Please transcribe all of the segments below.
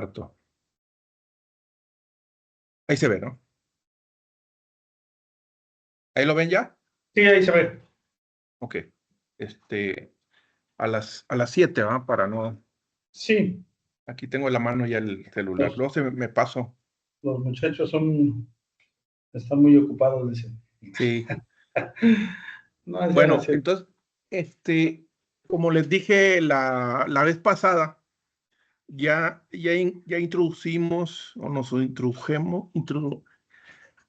comparto. Ahí se ve, ¿no? ¿Ahí lo ven ya? Sí, ahí se ve. Ok. A las 7, ¿va? Para no... Sí, Aquí tengo en la mano ya el celular. Luego me paso. los muchachos están muy ocupados, dicen. Sí. No, es Bueno, gracias. entonces, como les dije la vez pasada, ya introducimos o nos introdujemos,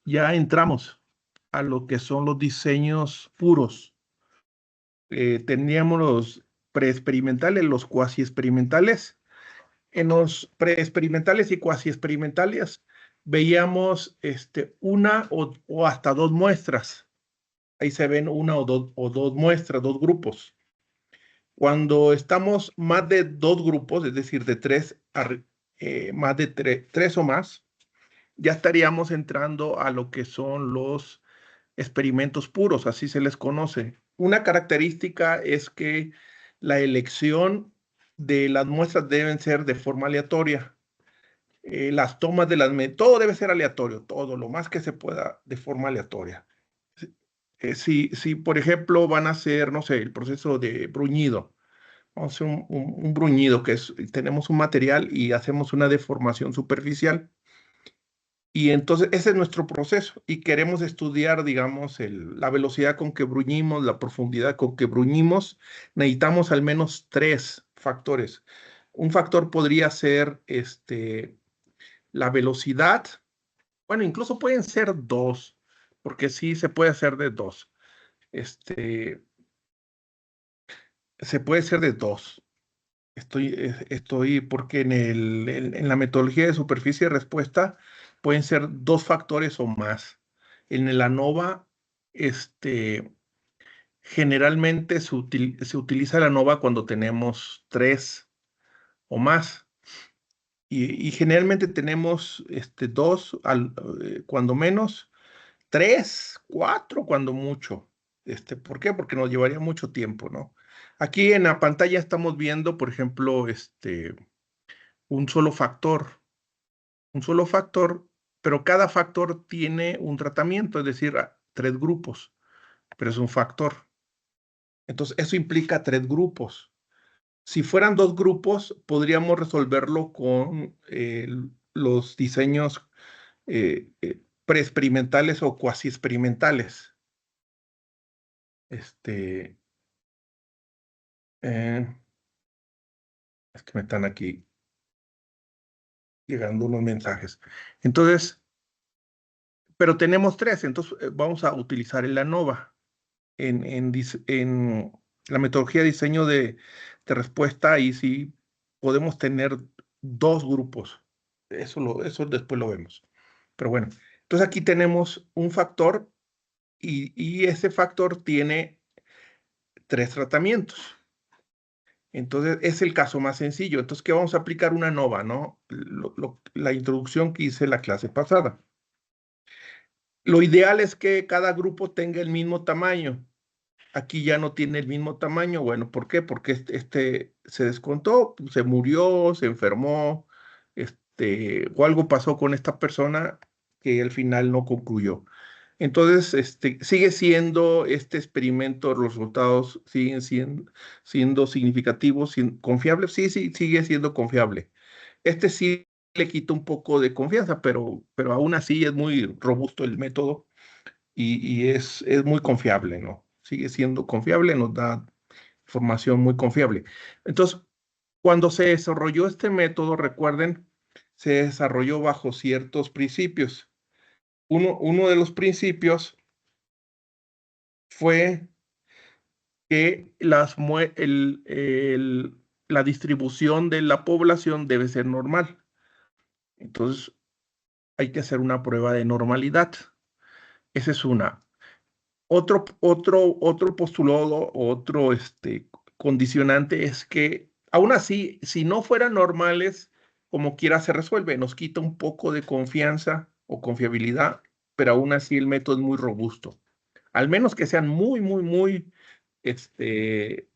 ya entramos a lo que son los diseños puros. Teníamos los preexperimentales, los cuasi experimentales. En los preexperimentales y cuasi experimentales veíamos una o hasta dos muestras. Ahí se ven una o dos muestras, dos grupos. Cuando estamos más de dos grupos, es decir, de tres, más de tres o más, ya estaríamos entrando a lo que son los experimentos puros, así se les conoce. Una característica es que la elección de las muestras deben ser de forma aleatoria. Las tomas de todo debe ser aleatorio, todo lo más que se pueda de forma aleatoria. Si, por ejemplo, van a hacer, no sé, el proceso de bruñido, vamos a hacer un bruñido tenemos un material y hacemos una deformación superficial. Y entonces ese es nuestro proceso y queremos estudiar, digamos, la velocidad con que bruñimos, la profundidad con que bruñimos. Necesitamos al menos tres factores. Un factor podría ser la velocidad. Bueno, incluso pueden ser dos, porque sí se puede hacer de dos. Se puede hacer de dos. Porque en la metodología de superficie de respuesta pueden ser dos factores o más. En el ANOVA, generalmente se utiliza el ANOVA cuando tenemos tres o más. Y generalmente tenemos dos, cuando menos, tres, cuatro, cuando mucho. ¿Por qué? Porque nos llevaría mucho tiempo, ¿no? Aquí en la pantalla estamos viendo, por ejemplo, un solo factor, un solo factor, pero cada factor tiene un tratamiento, es decir, tres grupos, pero es un factor. Entonces, eso implica tres grupos. Si fueran dos grupos, podríamos resolverlo con los diseños preexperimentales o cuasi experimentales. Eh, es que me están aquí llegando unos mensajes. Entonces, pero tenemos tres, entonces vamos a utilizar el ANOVA. En la metodología de diseño de respuesta, ahí sí podemos tener dos grupos. Eso después lo vemos. Pero bueno, entonces aquí tenemos un factor y ese factor tiene tres tratamientos. Entonces es el caso más sencillo. Entonces, ¿qué vamos a aplicar? Una ANOVA, ¿no? La introducción que hice la clase pasada. Lo ideal es que cada grupo tenga el mismo tamaño. Aquí ya no tiene el mismo tamaño. Bueno, ¿por qué? Porque se descontó, se murió, se enfermó, o algo pasó con esta persona que al final no concluyó. Entonces, sigue siendo este experimento, los resultados siguen siendo significativos, confiables. Sí, sí, sigue siendo confiable. Sí le quita un poco de confianza, pero aún así es muy robusto el método y es muy confiable, ¿no? Sigue siendo confiable, nos da información muy confiable. Entonces, cuando se desarrolló este método, recuerden, se desarrolló bajo ciertos principios. Uno de los principios fue que la distribución de la población debe ser normal. Entonces, hay que hacer una prueba de normalidad. Esa es una. Otro postulado, condicionante es que, aún así, si no fueran normales, como quiera se resuelve, nos quita un poco de confianza o confiabilidad, pero aún así el método es muy robusto. Al menos que sean muy, muy, muy, que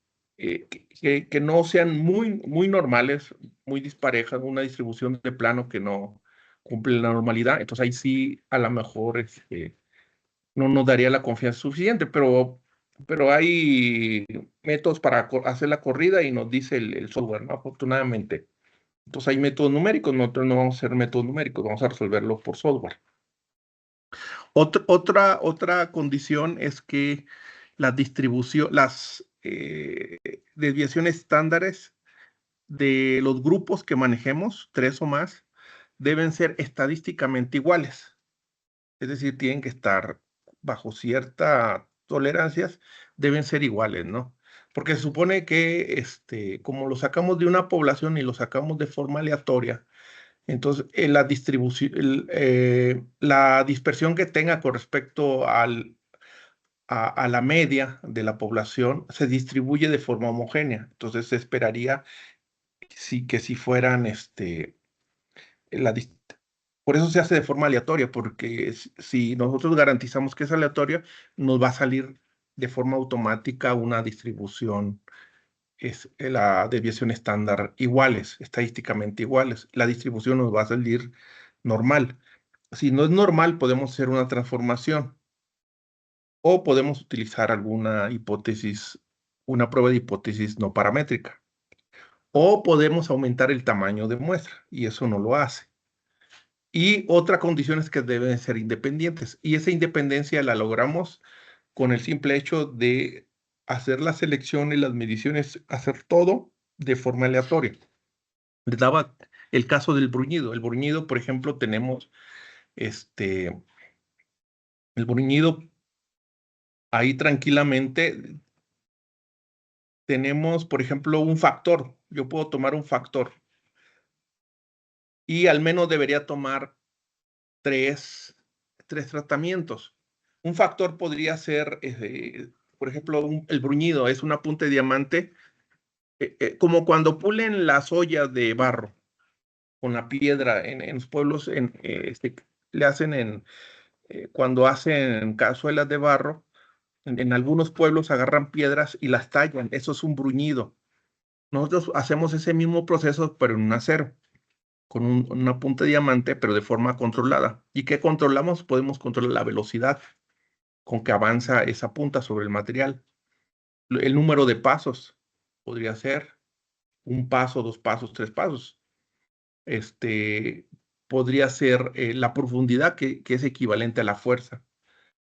no sean muy, muy normales, muy disparejas, una distribución de plano que no cumple la normalidad, entonces ahí sí a lo mejor no nos daría la confianza suficiente, pero hay métodos para hacer la corrida y nos dice el software, ¿no? Afortunadamente. Entonces hay métodos numéricos, nosotros no vamos a hacer métodos numéricos, vamos a resolverlo por software. Otra condición es que las desviaciones estándares de los grupos que manejemos, 3 o más, deben ser estadísticamente iguales. Es decir, tienen que estar bajo ciertas tolerancias, deben ser iguales, ¿no? Porque se supone que como lo sacamos de una población y lo sacamos de forma aleatoria, entonces la dispersión que tenga con respecto a la media de la población se distribuye de forma homogénea. Entonces se esperaría que si fueran la dis- por eso se hace de forma aleatoria, porque si nosotros garantizamos que es aleatoria, nos va a salir de forma automática una distribución, la desviación estándar iguales, estadísticamente iguales. La distribución nos va a salir normal. Si no es normal, podemos hacer una transformación o podemos utilizar alguna hipótesis, una prueba de hipótesis no paramétrica. O podemos aumentar el tamaño de muestra y eso no lo hace. Y otra condición es que deben ser independientes. Y esa independencia la logramos con el simple hecho de hacer la selección y las mediciones, hacer todo de forma aleatoria. Les daba el caso del bruñido. El bruñido, por ejemplo, tenemos el bruñido ahí tranquilamente. Tenemos, por ejemplo, un factor. Yo puedo tomar un factor y al menos debería tomar tres tratamientos. Un factor podría ser, por ejemplo, el bruñido, es una punta de diamante, como cuando pulen las ollas de barro con la piedra en los pueblos, le hacen cuando hacen cazuelas de barro, en algunos pueblos agarran piedras y las tallan, eso es un bruñido. Nosotros hacemos ese mismo proceso, pero en un acero, con una punta de diamante, pero de forma controlada. ¿Y qué controlamos? Podemos controlar la velocidad con que avanza esa punta sobre el material. El número de pasos podría ser 1 paso, 2 pasos, 3 pasos. Podría ser la profundidad, que es equivalente a la fuerza,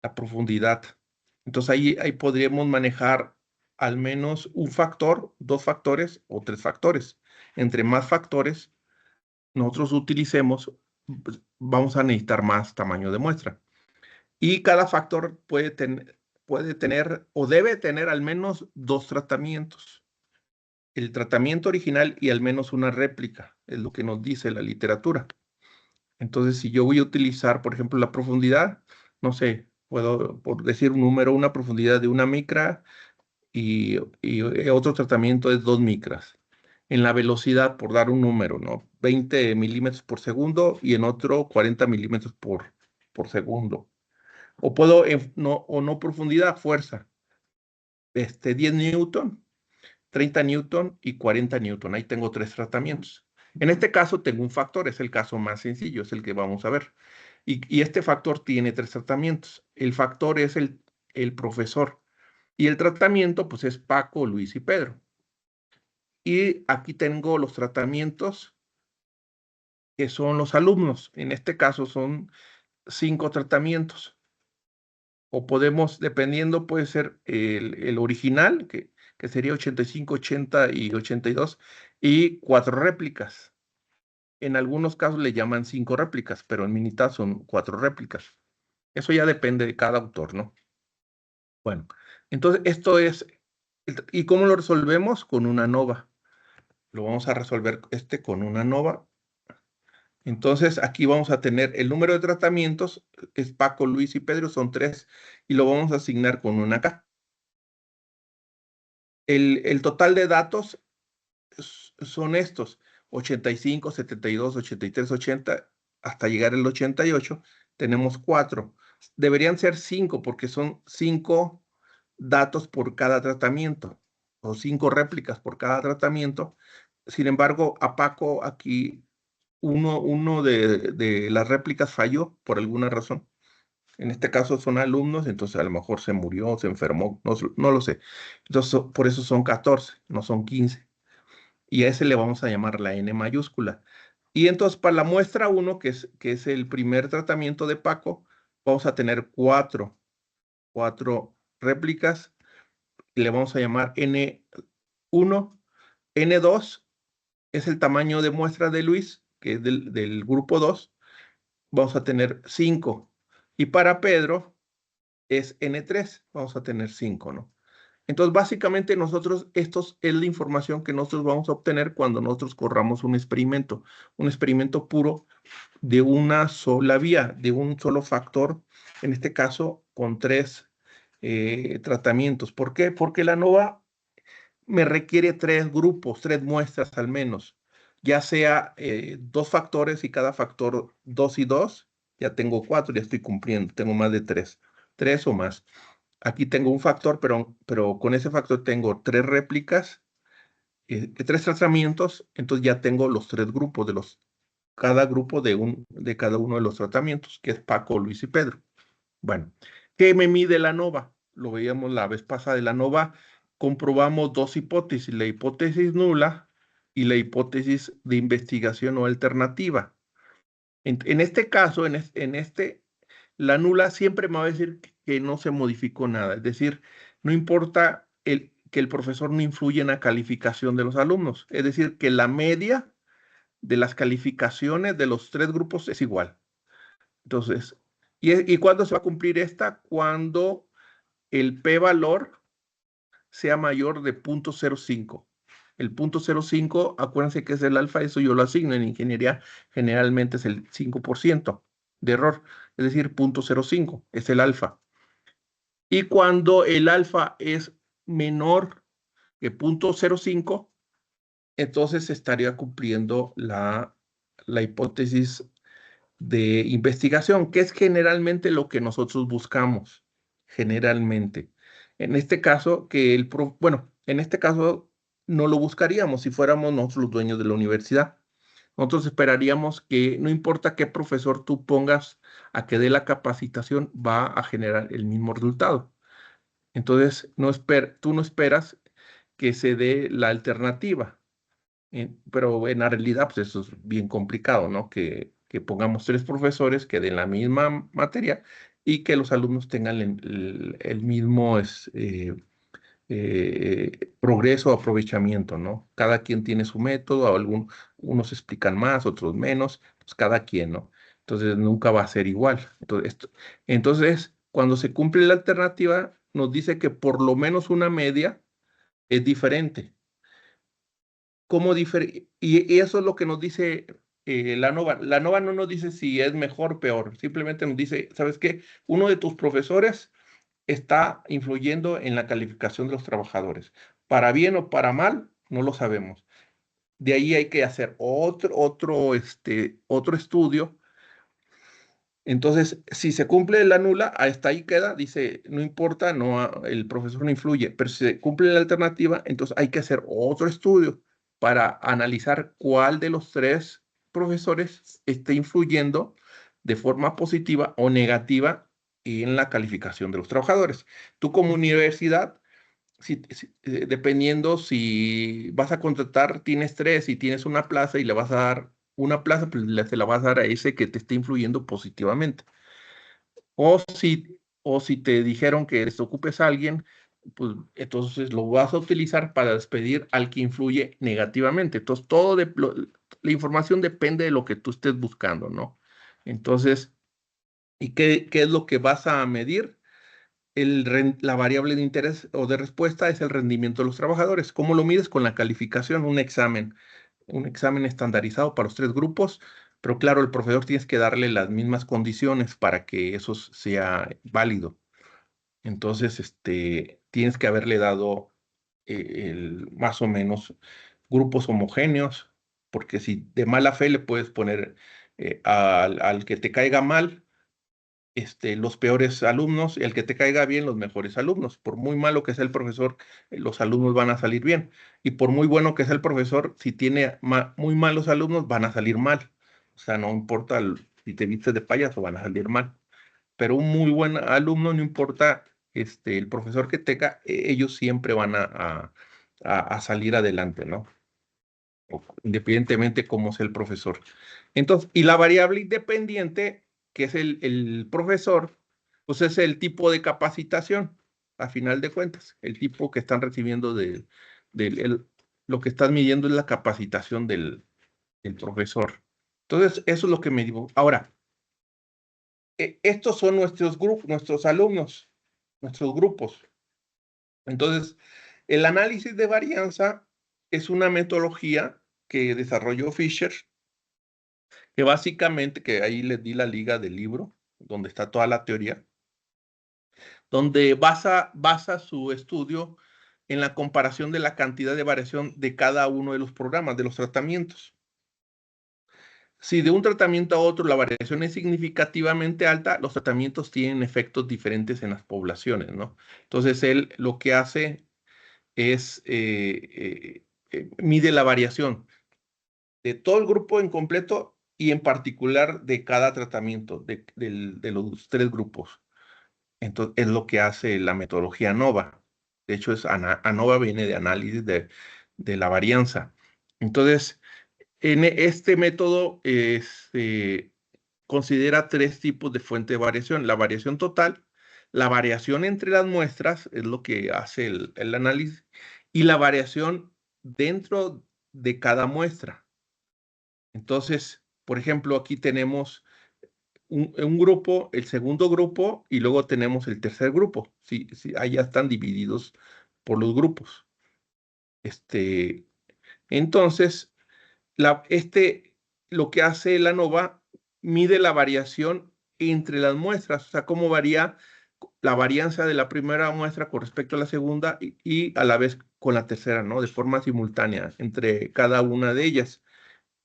la profundidad. Entonces ahí podríamos manejar al menos un factor, 2 factores o 3 factores. Entre más factores nosotros utilicemos, pues, vamos a necesitar más tamaño de muestra. Y cada factor puede tener o debe tener al menos 2 tratamientos. El tratamiento original y al menos una réplica, es lo que nos dice la literatura. Entonces, si yo voy a utilizar, por ejemplo, la profundidad, no sé, puedo, por decir un número, una profundidad de 1 micra y otro tratamiento es 2 micras. En la velocidad, por dar un número, ¿no? 20 milímetros por segundo y en otro 40 milímetros por segundo. O puedo, no profundidad, fuerza. 10 newton, 30 newton y 40 newton. Ahí tengo 3 tratamientos. En este caso tengo un factor, es el caso más sencillo, es el que vamos a ver. Y este factor tiene 3 tratamientos. El factor es el profesor. Y el tratamiento, pues es Paco, Luis y Pedro. Y aquí tengo los tratamientos que son los alumnos. En este caso son 5 tratamientos. O podemos, dependiendo, puede ser el original, que sería 85, 80 y 82, y 4 réplicas. En algunos casos le llaman 5 réplicas, pero en Minitab son 4 réplicas. Eso ya depende de cada autor, ¿no? Bueno, entonces esto es, ¿y cómo lo resolvemos? Con una ANOVA. Lo vamos a resolver con una ANOVA. Entonces aquí vamos a tener el número de tratamientos, es Paco, Luis y Pedro, son 3, y lo vamos a asignar con una K. El total de datos son estos: 85, 72, 83, 80, hasta llegar al 88, tenemos 4. Deberían ser 5 porque son 5 datos por cada tratamiento, o 5 réplicas por cada tratamiento. Sin embargo, a Paco aquí uno de las réplicas falló por alguna razón. En este caso son alumnos, entonces a lo mejor se murió, se enfermó, no lo sé. Entonces, por eso son 14, no son 15. Y a ese le vamos a llamar la N mayúscula. Y entonces para la muestra 1, que es el primer tratamiento de Paco, vamos a tener cuatro réplicas. Le vamos a llamar N1. N2 es el tamaño de muestra de Luis, que es del grupo 2. Vamos a tener 5. Y para Pedro es N3, vamos a tener 5, ¿no? Entonces, básicamente estos es la información que nosotros vamos a obtener cuando nosotros corramos un experimento puro de una sola vía, de un solo factor, en este caso con 3 tratamientos. ¿Por qué? Porque la ANOVA me requiere 3 grupos, 3 muestras al menos, ya sea 2 factores y cada factor 2 y 2, ya tengo 4, ya estoy cumpliendo, tengo más de 3 o más. Aquí tengo un factor, pero con ese factor tengo 3 réplicas, 3 tratamientos, entonces ya tengo los 3 grupos cada grupo de cada uno de los tratamientos, que es Paco, Luis y Pedro. Bueno, ¿qué me mide la ANOVA? Lo veíamos la vez pasada. De la ANOVA comprobamos 2 hipótesis, la hipótesis nula y la hipótesis de investigación o alternativa. En este caso, la nula siempre me va a decir que no se modificó nada. Es decir, no importa que el profesor no influye en la calificación de los alumnos. Es decir, que la media de las calificaciones de los 3 grupos es igual. Entonces, ¿y cuándo se va a cumplir esta? Cuando el p-valor sea mayor de 0.05. El 0.05, acuérdense que es el alfa, eso yo lo asigno en ingeniería, generalmente es el 5% de error, es decir, 0.05 es el alfa. Y cuando el alfa es menor que 0.05, entonces estaría cumpliendo la hipótesis de investigación, que es generalmente lo que nosotros buscamos, generalmente. En este caso, bueno, en este caso no lo buscaríamos si fuéramos nosotros los dueños de la universidad. Nosotros esperaríamos que no importa qué profesor tú pongas a que dé la capacitación, va a generar el mismo resultado. Entonces, tú no esperas que se dé la alternativa. Pero en la realidad, pues eso es bien complicado, ¿no? Que pongamos 3 profesores que den la misma materia y que los alumnos tengan el mismo progreso o aprovechamiento, ¿no? Cada quien tiene su método, unos explican más, otros menos, pues cada quien, ¿no? Entonces nunca va a ser igual. Entonces, cuando se cumple la alternativa, nos dice que por lo menos una media es diferente. Y eso es lo que nos dice la NOVA. La NOVA no nos dice si es mejor o peor, simplemente nos dice, ¿sabes qué? Uno de tus profesores está influyendo en la calificación de los trabajadores. Para bien o para mal, no lo sabemos. De ahí hay que hacer otro estudio. Entonces, si se cumple la nula, hasta ahí queda, dice, no importa, el profesor no influye, pero si se cumple la alternativa, entonces hay que hacer otro estudio para analizar cuál de los 3 profesores está influyendo de forma positiva o negativa en la calificación de los trabajadores. Tú como universidad, dependiendo si vas a contratar, tienes 3 y tienes una plaza y le vas a dar una plaza, pues se la vas a dar a ese que te esté influyendo positivamente. O si te dijeron que desocupes a alguien, pues entonces lo vas a utilizar para despedir al que influye negativamente. Entonces, la información depende de lo que tú estés buscando, ¿no? Entonces, ¿y qué es lo que vas a medir? La variable de interés o de respuesta es el rendimiento de los trabajadores. ¿Cómo lo mides? Con la calificación, un examen estandarizado para los 3 grupos, pero claro, el profesor tienes que darle las mismas condiciones para que eso sea válido. Entonces, tienes que haberle dado más o menos grupos homogéneos, porque si de mala fe le puedes poner al que te caiga mal, los peores alumnos, y el que te caiga bien, los mejores alumnos. Por muy malo que sea el profesor, los alumnos van a salir bien. Y por muy bueno que sea el profesor, si tiene muy malos alumnos, van a salir mal. O sea, no importa si te vistes de payaso, van a salir mal. Pero un muy buen alumno, no importa el profesor que tenga, ellos siempre van a salir adelante, ¿no? Independientemente cómo sea el profesor. Entonces, y la variable independiente, que es el profesor, pues es el tipo de capacitación, a final de cuentas, el tipo que están recibiendo lo que están midiendo es la capacitación del profesor. Entonces, eso es lo que me digo. Ahora, estos son nuestros grupos, nuestros alumnos, nuestros grupos. Entonces, el análisis de varianza es una metodología que desarrolló Fisher, que básicamente, que ahí les di la liga del libro, donde está toda la teoría, donde basa su estudio en la comparación de la cantidad de variación de cada uno de los programas, de los tratamientos. Si de un tratamiento a otro la variación es significativamente alta, los tratamientos tienen efectos diferentes en las poblaciones, ¿no? Entonces, él lo que hace es mide la variación de todo el grupo en completo y en particular de cada tratamiento, de los tres grupos. Entonces, es lo que hace la metodología ANOVA. De hecho, ANOVA viene de análisis de la varianza. Entonces, en este método considera tres tipos de fuente de variación. La variación total, la variación entre las muestras, es lo que hace el análisis, y la variación dentro de cada muestra. Entonces, por ejemplo, aquí tenemos un grupo, el segundo grupo, y luego tenemos el tercer grupo. Sí, sí, ahí ya están divididos por los grupos. Entonces, lo que hace la ANOVA mide la variación entre las muestras, o sea, cómo varía la varianza de la primera muestra con respecto a la segunda y a la vez con la tercera, ¿no? De forma simultánea entre cada una de ellas.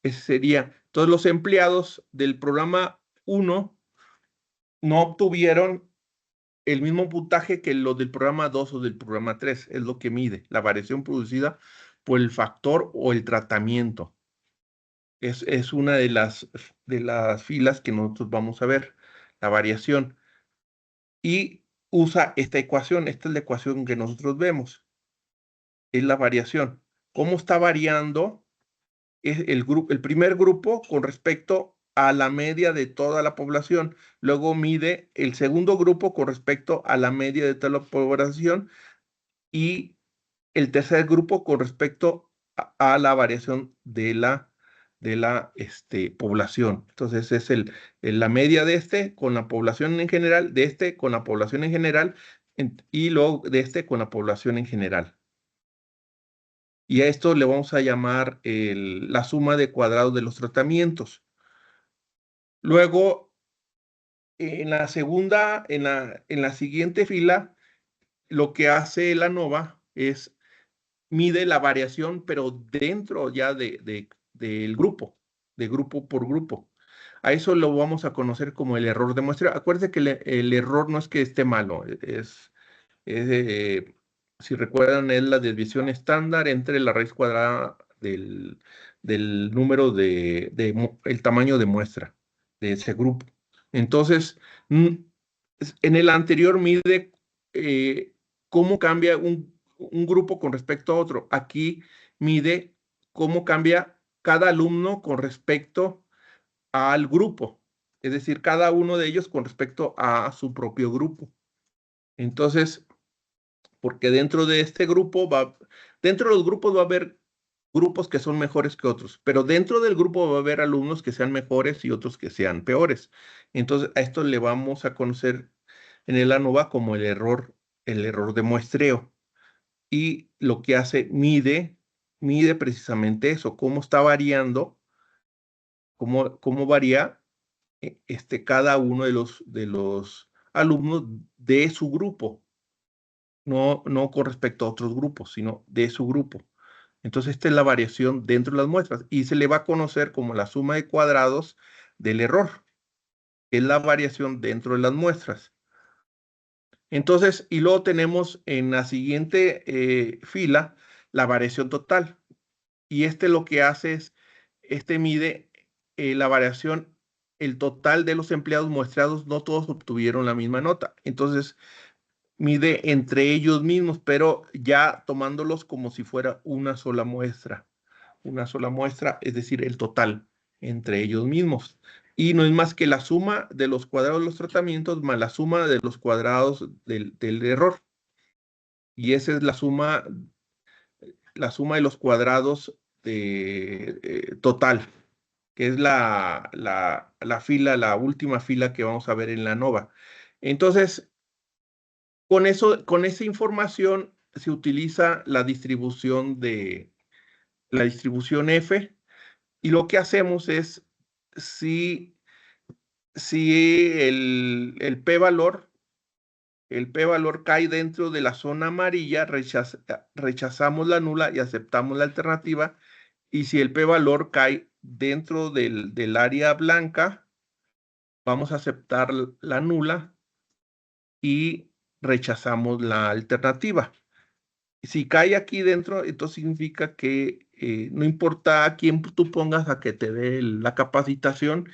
Ese sería. Todos los empleados del programa 1 no obtuvieron el mismo puntaje que los del programa 2 o del programa 3. Es lo que mide la variación producida por el factor o el tratamiento. Es una de las filas que nosotros vamos a ver, la variación. Y usa esta ecuación, esta es la ecuación que nosotros vemos, es la variación. ¿Cómo está variando el primer grupo con respecto a la media de toda la población? Luego mide el segundo grupo con respecto a la media de toda la población y el tercer grupo con respecto a la variación de la población. Entonces es la media de con la población en general, de con la población en general, y luego de con la población en general. Y a esto le vamos a llamar la suma de cuadrados de los tratamientos. Luego, en la siguiente fila, lo que hace la ANOVA es mide la variación, pero dentro ya del grupo, de grupo por grupo. A eso lo vamos a conocer como el error de muestreo. Acuérdense que el error no es que esté malo, si recuerdan, es la desviación estándar entre la raíz cuadrada del número el tamaño de muestra de ese grupo. Entonces, en el anterior mide cómo cambia un grupo con respecto a otro. Aquí mide cómo cambia cada alumno con respecto al grupo, es decir, cada uno de ellos con respecto a su propio grupo. Entonces, porque dentro de este grupo dentro de los grupos va a haber grupos que son mejores que otros, pero dentro del grupo va a haber alumnos que sean mejores y otros que sean peores. Entonces, a esto le vamos a conocer en el ANOVA como el error de muestreo. Y lo que hace, mide precisamente eso, cómo está variando, cómo varía cada uno de los alumnos de su grupo, no con respecto a otros grupos, sino de su grupo. Entonces, esta es la variación dentro de las muestras y se le va a conocer como la suma de cuadrados del error. es la variación dentro de las muestras. Entonces, y luego tenemos en la siguiente fila la variación total. Y lo que hace es, mide la variación, el total de los empleados muestreados, no todos obtuvieron la misma nota. Entonces, mide entre ellos mismos, pero ya tomándolos como si fuera una sola muestra. Una sola muestra, es decir, el total entre ellos mismos. Y no es más que la suma de los cuadrados de los tratamientos más la suma de los cuadrados del error. Y esa es la suma de los cuadrados total, que es la fila, la última fila que vamos a ver en la ANOVA. Entonces, con esa información se utiliza la distribución F, y lo que hacemos es, si el p-valor cae dentro de la zona amarilla, rechazamos la nula y aceptamos la alternativa. Y si el p-valor cae dentro del área blanca, vamos a aceptar la nula y rechazamos la alternativa. Si cae aquí dentro, entonces significa que no importa a quién tú pongas a que te dé la capacitación,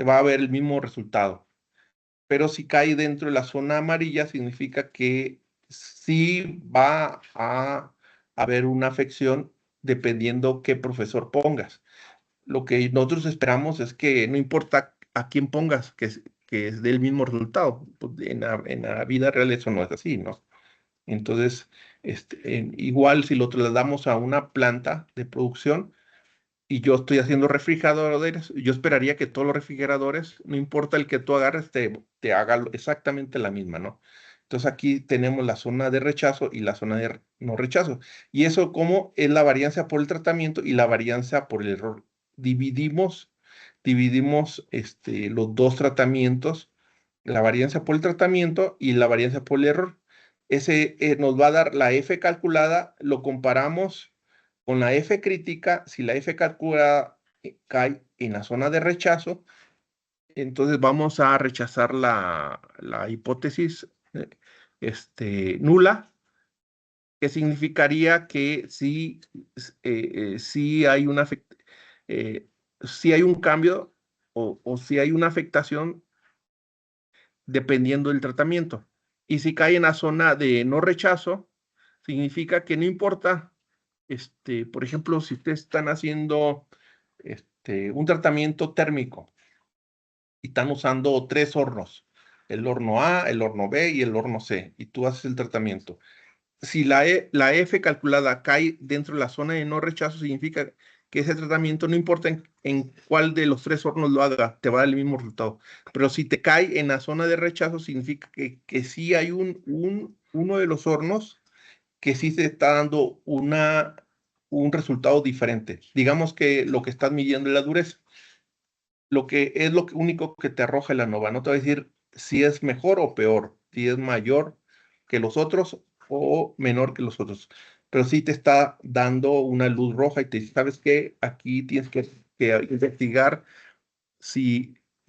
va a haber el mismo resultado. Pero si cae dentro de la zona amarilla, significa que sí va a haber una afección dependiendo qué profesor pongas. Lo que nosotros esperamos es que no importa a quién pongas, que es del mismo resultado. Pues en la vida real eso no es así, ¿no? Entonces, igual si lo trasladamos a una planta de producción y yo estoy haciendo refrigeradores, yo esperaría que todos los refrigeradores, no importa el que tú agarres, te haga exactamente la misma, ¿no? Entonces aquí tenemos la zona de rechazo y la zona de no rechazo. Y eso como es la varianza por el tratamiento y la varianza por el error. Dividimos los dos tratamientos, la varianza por el tratamiento y la varianza por el error. Ese nos va a dar la F calculada, lo comparamos con la F crítica. Si la F calculada cae en la zona de rechazo, entonces vamos a rechazar la hipótesis nula, que significaría que sí hay sí hay un cambio o sí hay una afectación dependiendo del tratamiento. Y si cae en la zona de no rechazo, significa que no importa, por ejemplo, si ustedes están haciendo un tratamiento térmico y están usando 3 hornos, el horno A, el horno B y el horno C, y tú haces el tratamiento. Si la F calculada cae dentro de la zona de no rechazo, significa que ese tratamiento, no importa en cuál de los 3 hornos lo haga, te va a dar el mismo resultado. Pero si te cae en la zona de rechazo, significa que sí hay uno de los hornos que sí se está dando un resultado diferente. Digamos que lo que estás midiendo es la dureza. Lo único que te arroja la ANOVA. No te va a decir si es mejor o peor, si es mayor que los otros o menor que los otros. Pero sí te está dando una luz roja y te dice, ¿sabes qué? Aquí tienes que investigar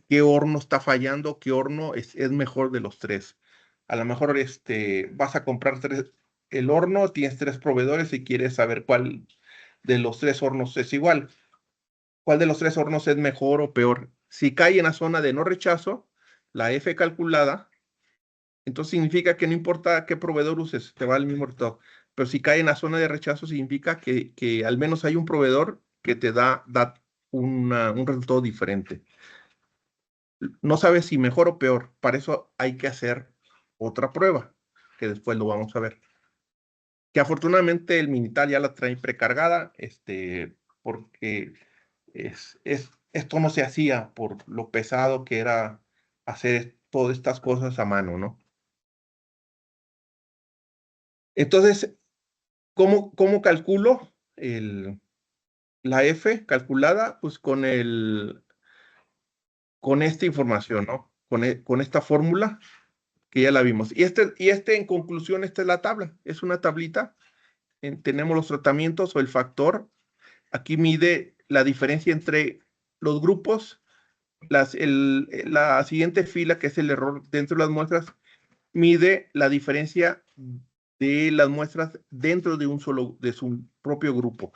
qué horno está fallando, qué horno es mejor de los 3. A lo mejor vas a comprar el horno, tienes 3 proveedores y quieres saber cuál de los 3 hornos es igual. ¿Cuál de los 3 hornos es mejor o peor? Si cae en la zona de no rechazo, la F calculada, entonces significa que no importa qué proveedor uses, te va al mismo resultado. Pero si cae en la zona de rechazo, significa que al menos hay un proveedor que te da un resultado diferente. No sabes si mejor o peor. Para eso hay que hacer otra prueba, que después lo vamos a ver. Que afortunadamente el militar ya la trae precargada, porque esto no se hacía por lo pesado que era hacer todas estas cosas a mano, ¿no? Entonces, ¿cómo calculo la F calculada? Pues con esta información, ¿no? Con esta fórmula que ya la vimos. Y en conclusión, esta es la tabla. Es una tablita. Tenemos los tratamientos o el factor. Aquí mide la diferencia entre los grupos La siguiente fila, que es el error dentro de las muestras, mide la diferencia de las muestras dentro de de su propio grupo.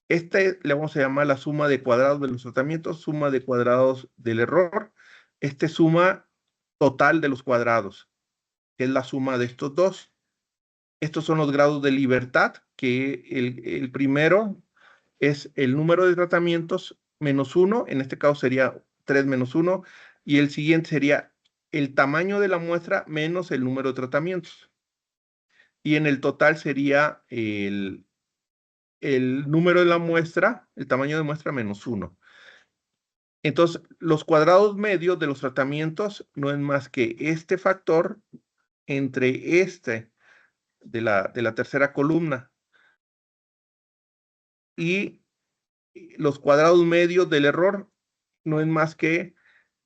Le vamos a llamar la suma de cuadrados de los tratamientos, suma de cuadrados del error. Suma total de los cuadrados, que es la suma de estos dos. Estos son los grados de libertad, que el primero es el número de tratamientos menos 1, en este caso sería 3 menos 1, y el siguiente sería el tamaño de la muestra menos el número de tratamientos. Y en el total sería el número de la muestra, el tamaño de muestra menos 1. Entonces, los cuadrados medios de los tratamientos no es más que este factor entre de la tercera columna y los cuadrados medios del error no es más que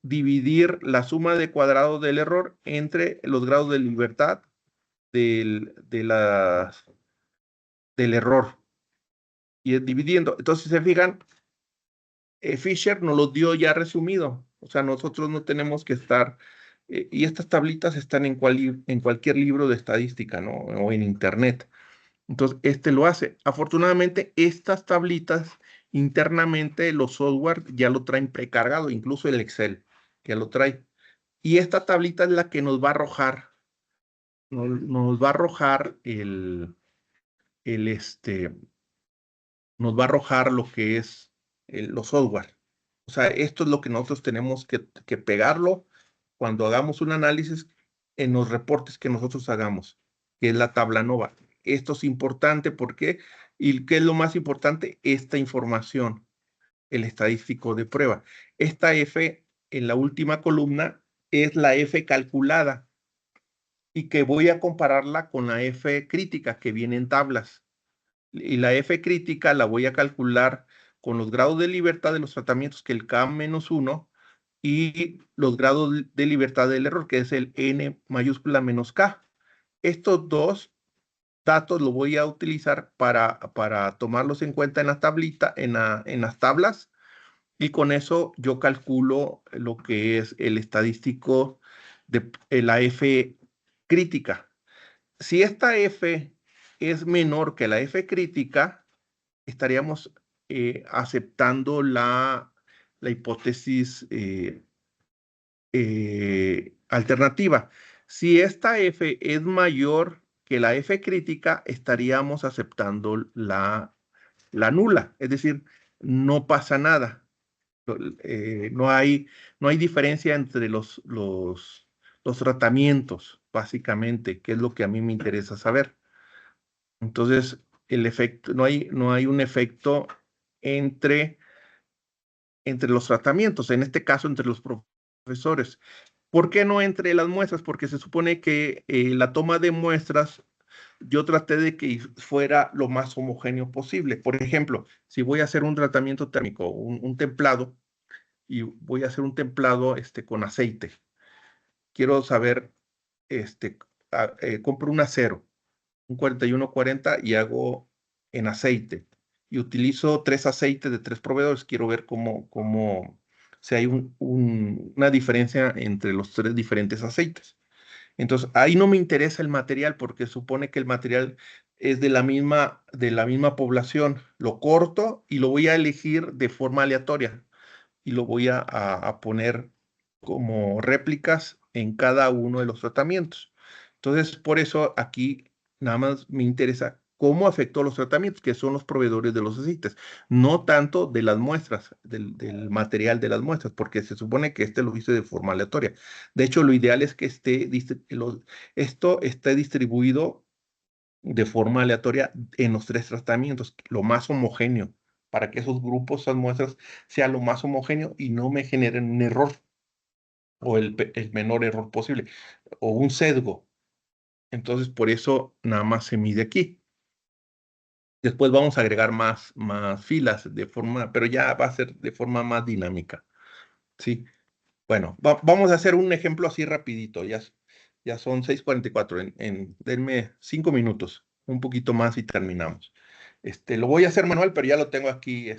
dividir la suma de cuadrados del error entre los grados de libertad del error. Y es dividiendo. Entonces, si se fijan, Fisher nos lo dio ya resumido. O sea, nosotros no tenemos que estar, y estas tablitas están en cualquier libro de estadística, ¿no? O en internet. Entonces, lo hace. Afortunadamente, estas tablitas internamente los software ya lo traen precargado, incluso el Excel, ya lo trae. Y esta tablita es la que nos va a arrojar, nos va a arrojar nos va a arrojar lo que es los software. O sea, esto es lo que nosotros tenemos que pegarlo cuando hagamos un análisis en los reportes que nosotros hagamos, que es la tabla NOVA. Esto es importante porque, ¿y qué es lo más importante? Esta información, el estadístico de prueba. Esta F en la última columna es la F calculada y que voy a compararla con la F crítica que viene en tablas. Y la F crítica la voy a calcular con los grados de libertad de los tratamientos, que el K-1, y los grados de libertad del error, que es el N mayúscula menos K. Estos dos datos los voy a utilizar para tomarlos en cuenta en la tablita, en las tablas, y con eso yo calculo lo que es el estadístico de la F crítica. Si esta F es menor que la F crítica, estaríamos aceptando la hipótesis alternativa. Si esta F es mayor que la F crítica, estaríamos aceptando la nula, es decir, no pasa nada. No hay diferencia entre los tratamientos, básicamente, que es lo que a mí me interesa saber. Entonces, el efecto, no hay un efecto entre los tratamientos, en este caso entre los profesores. ¿Por qué no entre las muestras? Porque se supone que la toma de muestras, yo traté de que fuera lo más homogéneo posible. Por ejemplo, si voy a hacer un tratamiento térmico, un templado, y voy a hacer un templado con aceite. Quiero saber, compro un acero, un 4140 y hago en aceite. Y utilizo 3 aceites de 3 proveedores. Quiero ver si hay una diferencia entre los 3 diferentes aceites. Entonces, ahí no me interesa el material porque supone que el material es de la misma población. Lo corto y lo voy a elegir de forma aleatoria y lo voy a poner como réplicas en cada uno de los tratamientos. Entonces, por eso aquí nada más me interesa cómo afectó los tratamientos, que son los proveedores de los aceites, no tanto de las muestras, del material de las muestras, porque se supone que lo hice de forma aleatoria. De hecho, lo ideal es que esto esté distribuido de forma aleatoria en los 3 tratamientos, lo más homogéneo, para que esos grupos, esas muestras, sean lo más homogéneo y no me generen un error o el menor error posible o un sesgo. Entonces, por eso nada más se mide aquí. Después vamos a agregar más filas pero ya va a ser de forma más dinámica. ¿Sí? Bueno, vamos a hacer un ejemplo así rapidito. Ya son 6:44. Denme 5 minutos, un poquito más y terminamos. Lo voy a hacer manual, pero ya lo tengo aquí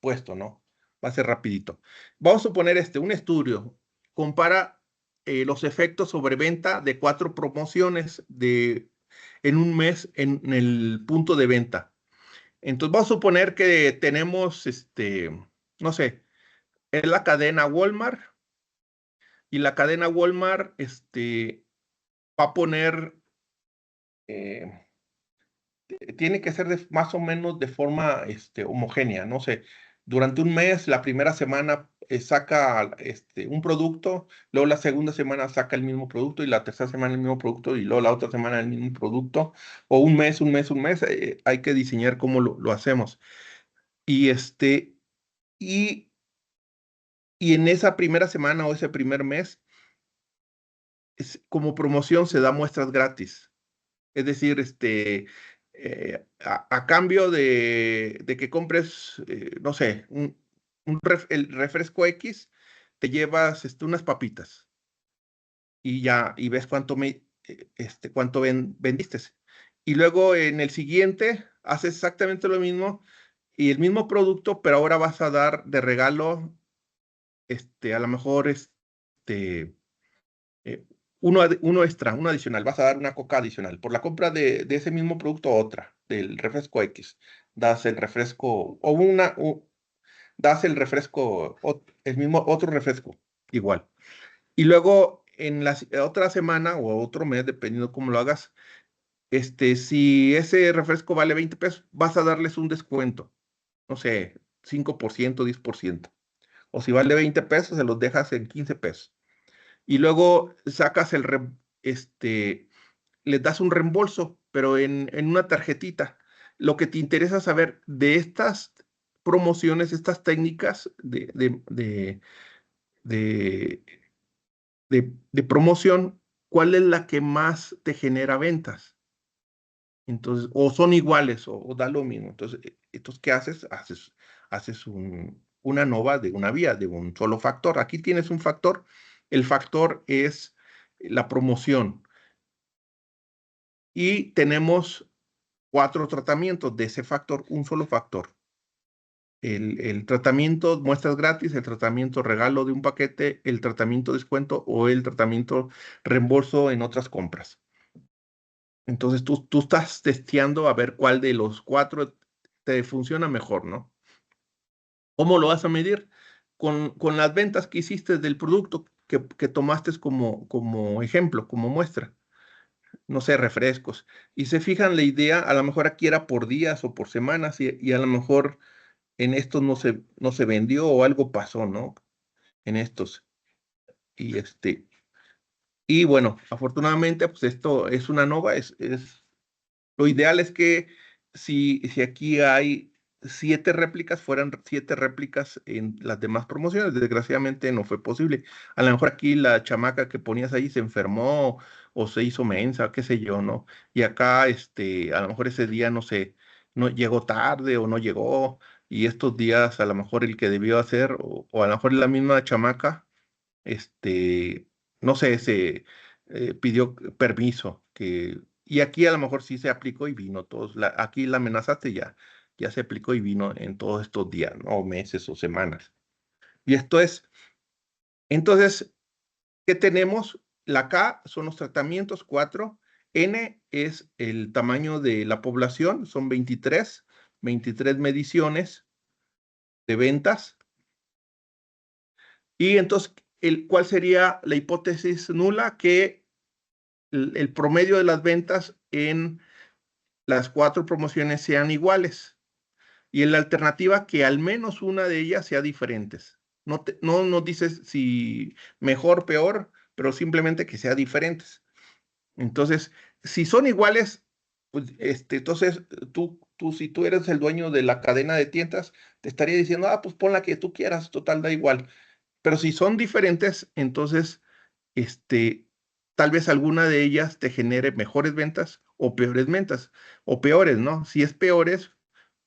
puesto, ¿no? Va a ser rapidito. Vamos a suponer un estudio. Compara los efectos sobre venta de 4 promociones en un mes en el punto de venta. Entonces, vamos a suponer que tenemos, no sé, es la cadena Walmart y la cadena Walmart, va a poner, tiene que ser más o menos de forma, homogénea, no sé. Durante un mes, la primera semana saca un producto, luego la segunda semana saca el mismo producto y la tercera semana el mismo producto y luego la otra semana el mismo producto, o un mes, hay que diseñar cómo lo hacemos. Y y, y en esa primera semana o ese primer mes, como promoción se da muestras gratis. Es decir, a cambio de que compres, no sé, el refresco X, te llevas unas papitas y ya, y ves cuánto vendiste. Y luego en el siguiente haces exactamente lo mismo y el mismo producto, pero ahora vas a dar de regalo, a lo mejor, eh, uno extra, uno adicional, vas a dar una coca adicional. Por la compra de ese mismo producto, otra, del refresco X. Das el refresco, das el refresco, el mismo, otro refresco, igual. Y luego en la otra semana o otro mes, dependiendo cómo lo hagas, si ese refresco vale 20 pesos, vas a darles un descuento, no sé, 5%, 10%. O si vale 20 pesos, se los dejas en 15 pesos. Y luego sacas les das un reembolso, pero en una tarjetita. Lo que te interesa saber de estas promociones, estas técnicas de, de promoción, ¿cuál es la que más te genera ventas? Entonces, o son iguales, o da lo mismo. Entonces, ¿qué haces? Haces una nova de una vía, de un solo factor. Aquí tienes un factor. El factor es la promoción. Y tenemos 4 tratamientos de ese factor, un solo factor. El tratamiento muestras gratis, el tratamiento regalo de un paquete, el tratamiento descuento o el tratamiento reembolso en otras compras. Entonces tú estás testeando a ver cuál de los 4 te funciona mejor, ¿no? ¿Cómo lo vas a medir? Con las ventas que hiciste del producto que tomaste como ejemplo, como muestra. No sé, refrescos. Y se fijan la idea, a lo mejor aquí era por días o por semanas y a lo mejor en estos no se vendió o algo pasó, ¿no? En estos. Y y bueno, afortunadamente, pues esto es una nova, lo ideal es que si aquí hay 7 réplicas, fueran 7 réplicas en las demás promociones. Desgraciadamente no fue posible. A lo mejor aquí la chamaca que ponías ahí se enfermó o se hizo mensa, qué sé yo, ¿no? Y acá, a lo mejor ese día, no sé, no llegó tarde o no llegó. Y estos días, a lo mejor el que debió hacer, o a lo mejor la misma chamaca, no sé, se pidió permiso, y aquí a lo mejor sí se aplicó y vino aquí la amenazaste ya se aplicó y vino en todos estos días, ¿no? O meses o semanas. Y entonces, ¿qué tenemos? La K son los tratamientos, 4. N es el tamaño de la población, son 23 mediciones de ventas. Y entonces, ¿cuál sería la hipótesis nula? Que el promedio de las ventas en las 4 promociones sean iguales. Y en la alternativa, que al menos una de ellas sea diferentes. No nos dices si mejor, peor, pero simplemente que sea diferentes. Entonces, si son iguales, pues entonces si tú eres el dueño de la cadena de tiendas, te estaría diciendo, pues pon la que tú quieras, total, da igual. Pero si son diferentes, entonces, tal vez alguna de ellas te genere mejores ventas o peores ventas, o peores, ¿no? Si es peores,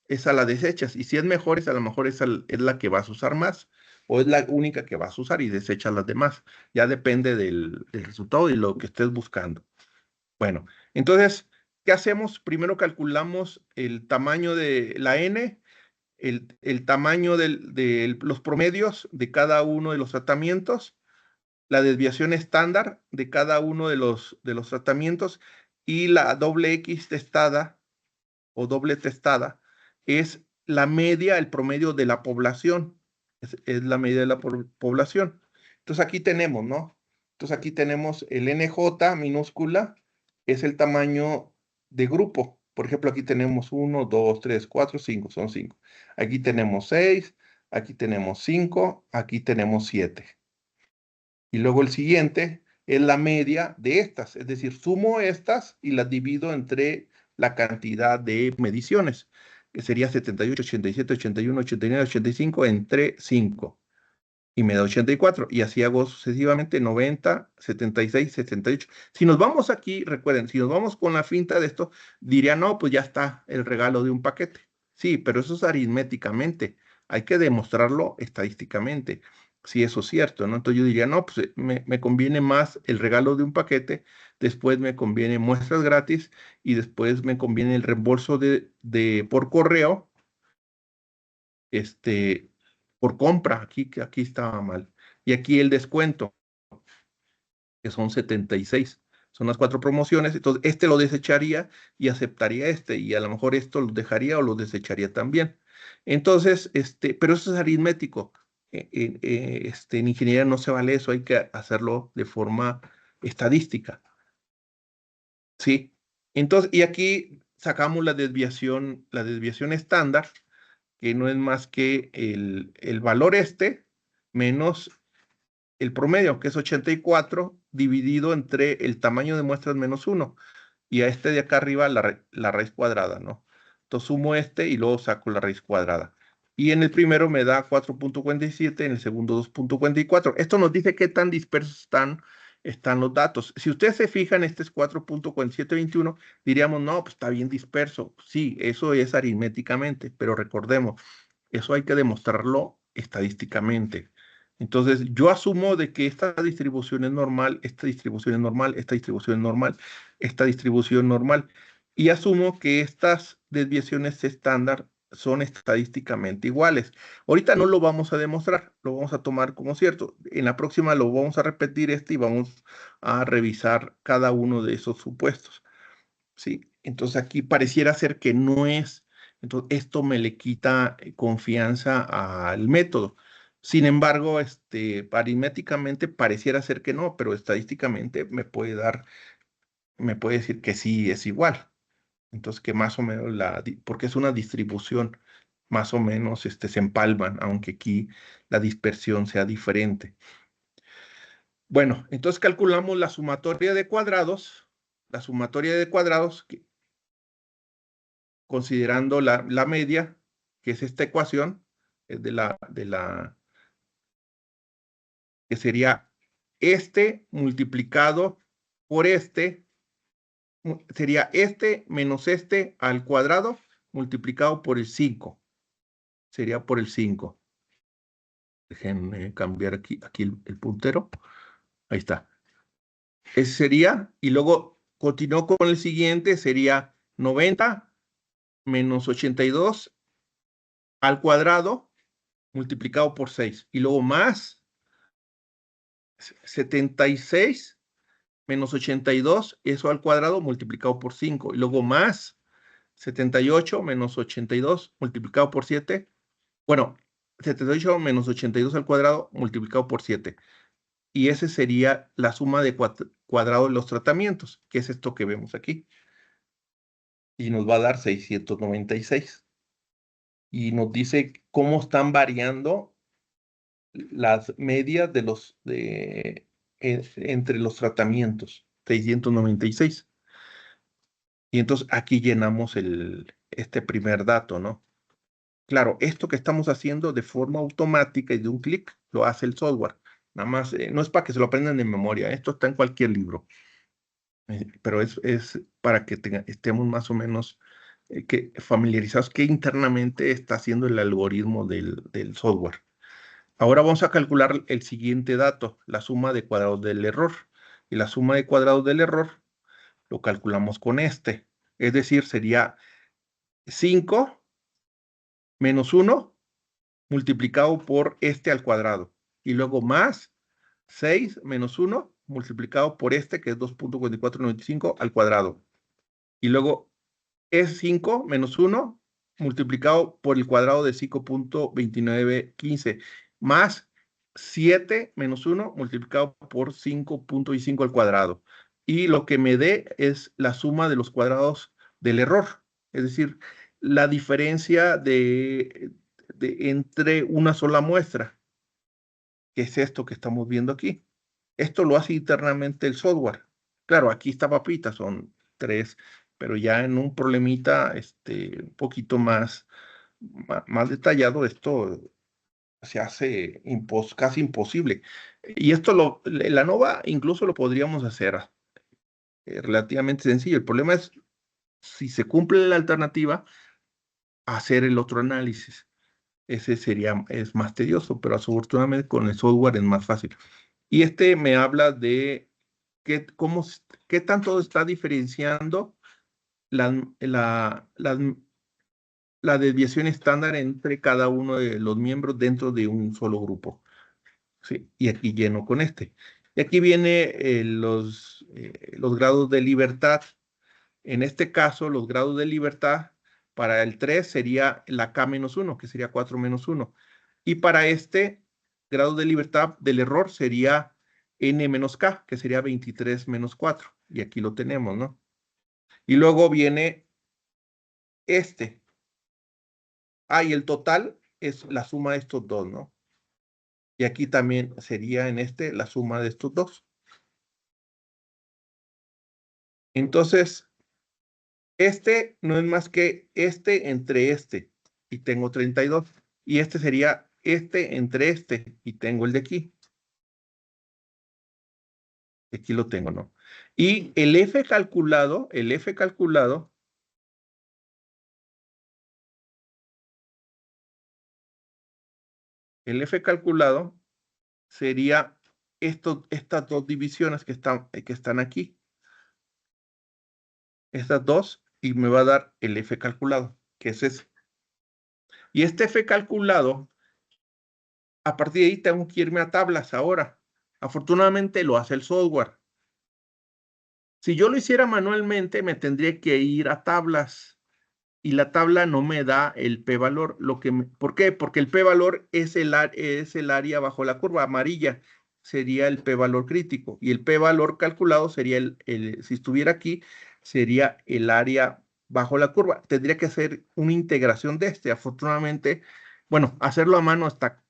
esa la desechas, y si es mejores, a lo mejor esa es la que vas a usar más, o es la única que vas a usar y desechas las demás. Ya depende del resultado y lo que estés buscando. Bueno, entonces, ¿qué hacemos? Primero calculamos el tamaño de la N. el tamaño de los promedios de cada uno de los tratamientos, la desviación estándar de cada uno de los tratamientos y la doble X testada o doble testada es la media, el promedio de la población. Es la media de la población. Entonces aquí tenemos, ¿no? Entonces aquí tenemos el NJ minúscula, es el tamaño de grupo. Por ejemplo, aquí tenemos 1, 2, 3, 4, 5, son 5. Aquí tenemos 6, aquí tenemos 5, aquí tenemos 7. Y luego el siguiente es la media de estas, es decir, sumo estas y las divido entre la cantidad de mediciones, que sería 78, 87, 81, 89, 85 entre 5. Y me da 84. Y así hago sucesivamente 90, 76, 78. Si nos vamos aquí, recuerden, si nos vamos con la finta de esto, diría, no, pues ya está el regalo de un paquete. Sí, pero eso es aritméticamente. Hay que demostrarlo estadísticamente. Si eso es cierto, ¿no? Entonces yo diría, no, pues me conviene más el regalo de un paquete, después me conviene muestras gratis y después me conviene el reembolso por correo, este, por compra. Aquí estaba mal. Y aquí el descuento, que son 76. Son las 4 promociones. Entonces, este lo desecharía y aceptaría este. Y a lo mejor esto lo dejaría o lo desecharía también. Entonces, pero eso es aritmético. En ingeniería no se vale eso, hay que hacerlo de forma estadística. ¿Sí? Entonces, y aquí sacamos la desviación estándar, que no es más que el valor menos el promedio, que es 84, dividido entre el tamaño de muestras menos 1. Y a este de acá arriba la raíz cuadrada, ¿no? Entonces sumo y luego saco la raíz cuadrada. Y en el primero me da 4.47, en el segundo 2.44. Esto nos dice qué tan dispersos están los datos. Si ustedes se fijan, este es 4.4721, diríamos, no, pues está bien disperso. Sí, eso es aritméticamente, pero recordemos, eso hay que demostrarlo estadísticamente. Entonces, yo asumo de que esta distribución es normal, esta distribución es normal, esta distribución es normal, esta distribución normal. Y asumo que estas desviaciones estándar son estadísticamente iguales. Ahorita no lo vamos a demostrar, lo vamos a tomar como cierto. En la próxima lo vamos a repetir y vamos a revisar cada uno de esos supuestos. ¿Sí? Entonces aquí pareciera ser que no es. Entonces esto me le quita confianza al método. Sin embargo, aritméticamente pareciera ser que no, pero estadísticamente me puede decir que sí es igual. Entonces que más o menos porque es una distribución, más o menos se empalman, aunque aquí la dispersión sea diferente. Bueno, entonces calculamos la sumatoria de cuadrados, considerando la media, que es esta ecuación, que sería multiplicado por sería menos al cuadrado multiplicado por el 5. Sería por el 5. Déjenme cambiar aquí el puntero. Ahí está. Ese sería, y luego continúo con el siguiente, sería 90 menos 82 al cuadrado multiplicado por 6. Y luego más 76 menos 82, eso al cuadrado multiplicado por 5. Y luego más 78 menos 82 multiplicado por 7. Bueno, 78 menos 82 al cuadrado multiplicado por 7. Y ese sería la suma de cuadrado de los tratamientos, que es esto que vemos aquí. Y nos va a dar 696. Y nos dice cómo están variando las medias entre los tratamientos, 696. Y entonces aquí llenamos este primer dato, ¿no? Claro, esto que estamos haciendo de forma automática y de un clic lo hace el software. Nada más, no es para que se lo aprendan de memoria, esto está en cualquier libro. Pero es para que estemos más o menos familiarizados que internamente está haciendo el algoritmo del software. Ahora vamos a calcular el siguiente dato, la suma de cuadrados del error. Y la suma de cuadrados del error lo calculamos con Es decir, sería 5 menos 1 multiplicado por este al cuadrado. Y luego más 6 menos 1 multiplicado por este, que es 2.4495 al cuadrado. Y luego es 5 menos 1 multiplicado por el cuadrado de 5.2915 más 7 menos 1 multiplicado por 5.5 al cuadrado. Y lo que me dé es la suma de los cuadrados del error. Es decir, la diferencia entre una sola muestra, que es esto que estamos viendo aquí. Esto lo hace internamente el software. Claro, aquí está papita, son 3, pero ya en un problemita un poquito más detallado, esto se hace casi imposible. Y esto la ANOVA incluso lo podríamos hacer relativamente sencillo. El problema es, si se cumple la alternativa, hacer el otro análisis. Ese es más tedioso, pero afortunadamente con el software es más fácil. Y me habla de qué tanto está diferenciando la desviación estándar entre cada uno de los miembros dentro de un solo grupo. ¿Sí? Y aquí lleno con este. Y aquí viene los grados de libertad. En este caso, los grados de libertad para el 3 sería la K-1, que sería 4-1. Y para este grado de libertad del error sería N-K, que sería 23-4. Y aquí lo tenemos, ¿no? Y luego viene este. Y el total es la suma de estos dos, ¿no? Y aquí también sería en la suma de estos dos. Entonces, no es más que entre este, y tengo 32. Y este sería entre y tengo el de aquí. Aquí lo tengo, ¿no? Y el F calculado sería estas dos divisiones que están aquí. Estas dos, y me va a dar el F calculado, que es ese. Y este F calculado, a partir de ahí tengo que irme a tablas ahora. Afortunadamente lo hace el software. Si yo lo hiciera manualmente, me tendría que ir a tablas. Y la tabla no me da el p-valor. ¿Por qué? Porque el p-valor es el área bajo la curva amarilla. Sería el p-valor crítico. Y el p-valor calculado sería si estuviera aquí, sería el área bajo la curva. Tendría que hacer una integración de Afortunadamente, bueno, hacerlo a mano está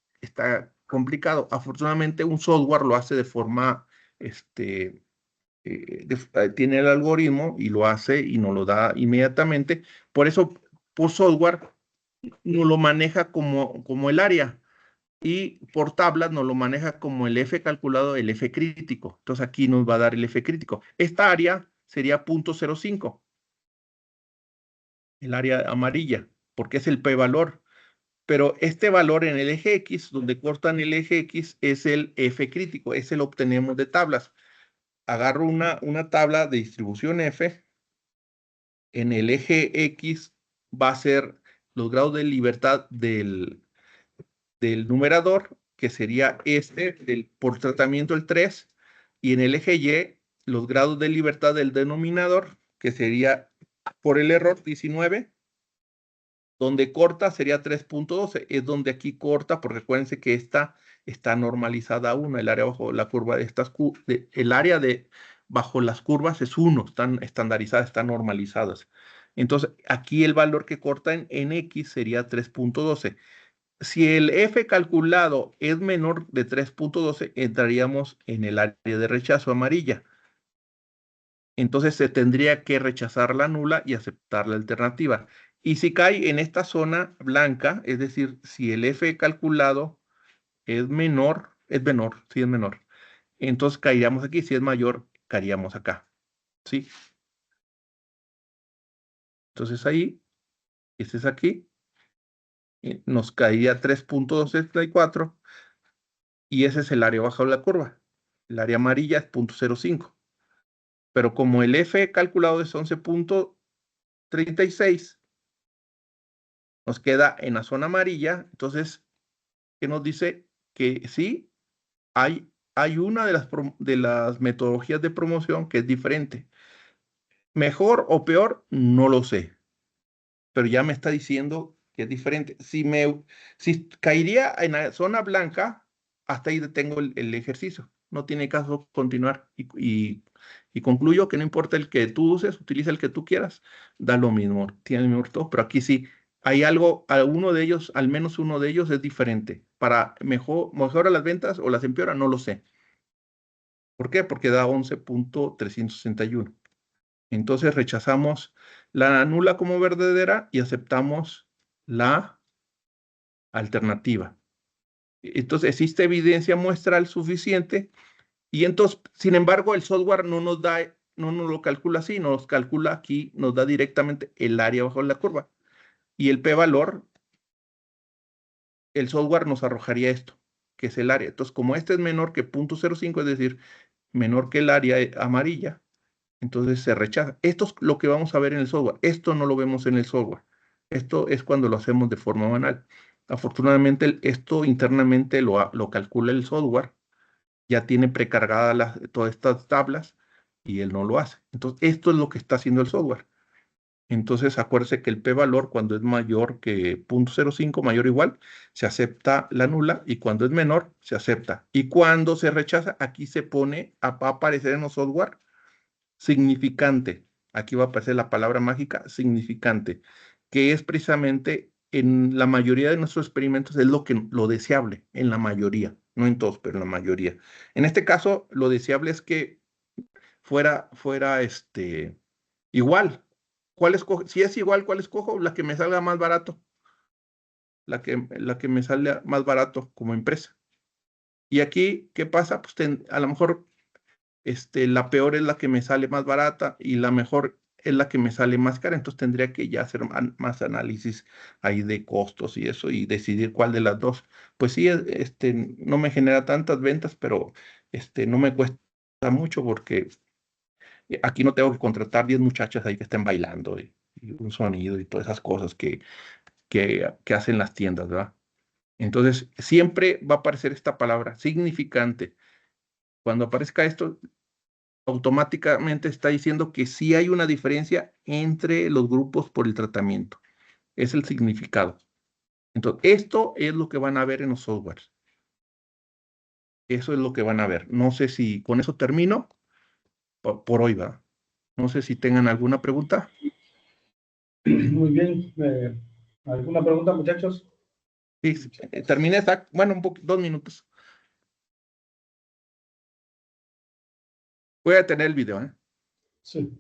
complicado. Afortunadamente, un software lo hace de forma, tiene el algoritmo y lo hace y nos lo da inmediatamente. Por eso, por software, nos lo maneja como el área y por tablas nos lo maneja como el F calculado, el F crítico. Entonces aquí nos va a dar el F crítico. Esta área sería 0.05, el área amarilla, porque es el p-valor. Pero este valor en el eje X, donde cortan el eje X, es el F crítico, ese lo obtenemos de tablas. Agarro una tabla de distribución F. En el eje X va a ser los grados de libertad del numerador, que sería por tratamiento el 3, y en el eje Y los grados de libertad del denominador, que sería por el error 19, donde corta sería 3.12, es donde aquí corta, porque acuérdense que esta está normalizada a 1, el área bajo la curva de el área bajo las curvas es 1, están estandarizadas, están normalizadas. Entonces, aquí el valor que corta en X sería 3.12. Si el F calculado es menor de 3.12, entraríamos en el área de rechazo amarilla. Entonces se tendría que rechazar la nula y aceptar la alternativa. Y si cae en esta zona blanca, es decir, si el F calculado sí es menor, entonces caeríamos aquí, si es mayor, caeríamos acá, ¿sí? Entonces ahí, este es aquí, nos caería 3.274 y ese es el área bajo la curva. El área amarilla es 0.05. Pero como el F calculado es 11.36, nos queda en la zona amarilla. Entonces, ¿qué nos dice? Que sí, hay una de las metodologías de promoción que es diferente. Mejor o peor, no lo sé, pero ya me está diciendo que es diferente. Si caería en la zona blanca, hasta ahí detengo el ejercicio. No tiene caso continuar y concluyo que no importa el que tú uses, utiliza el que tú quieras, da lo mismo, tiene el mismo todo, pero aquí sí hay algo, alguno de ellos, al menos uno de ellos es diferente. Para mejora las ventas o las empeora, no lo sé. ¿Por qué? Porque da 11.361. Entonces rechazamos la nula como verdadera y aceptamos la alternativa. Entonces existe evidencia muestral suficiente y entonces, sin embargo, el software no nos lo calcula así, nos calcula aquí, nos da directamente el área bajo la curva. Y el p-valor, el software nos arrojaría esto, que es el área. Entonces, como este es menor que 0.05, es decir, menor que el área amarilla, entonces se rechaza. Esto es lo que vamos a ver en el software. Esto no lo vemos en el software. Esto es cuando lo hacemos de forma manual. Afortunadamente, esto internamente lo calcula el software. Ya tiene precargadas todas estas tablas y él no lo hace. Entonces, esto es lo que está haciendo el software. Entonces, acuérdese que el p-valor, cuando es mayor que 0.05, mayor o igual, se acepta la nula, y cuando es menor, se acepta. Y cuando se rechaza, aquí se pone, va a aparecer en el software significante. Aquí va a aparecer la palabra mágica, significante, que es precisamente en la mayoría de nuestros experimentos es lo deseable, en la mayoría, no en todos, pero en la mayoría. En este caso, lo deseable es que fuera igual. ¿Cuál escojo? Si es igual, ¿cuál escojo? La que me salga más barato, la que me sale más barato como empresa. Y aquí, ¿qué pasa? Pues a lo mejor la peor es la que me sale más barata y la mejor es la que me sale más cara. Entonces tendría que ya hacer más análisis ahí de costos y eso y decidir cuál de las dos. Pues sí, no me genera tantas ventas, pero no me cuesta mucho porque aquí no tengo que contratar 10 muchachas ahí que estén bailando y un sonido y todas esas cosas que hacen las tiendas, ¿verdad? Entonces, siempre va a aparecer esta palabra, significante. Cuando aparezca esto, automáticamente está diciendo que sí hay una diferencia entre los grupos por el tratamiento. Es el significado. Entonces, esto es lo que van a ver en los softwares. Eso es lo que van a ver. No sé si con eso termino por hoy, ¿va? No sé si tengan alguna pregunta. Muy bien. ¿Alguna pregunta, muchachos? Sí, terminé, bueno, 2 minutos. Voy a detener el video, ¿eh? Sí.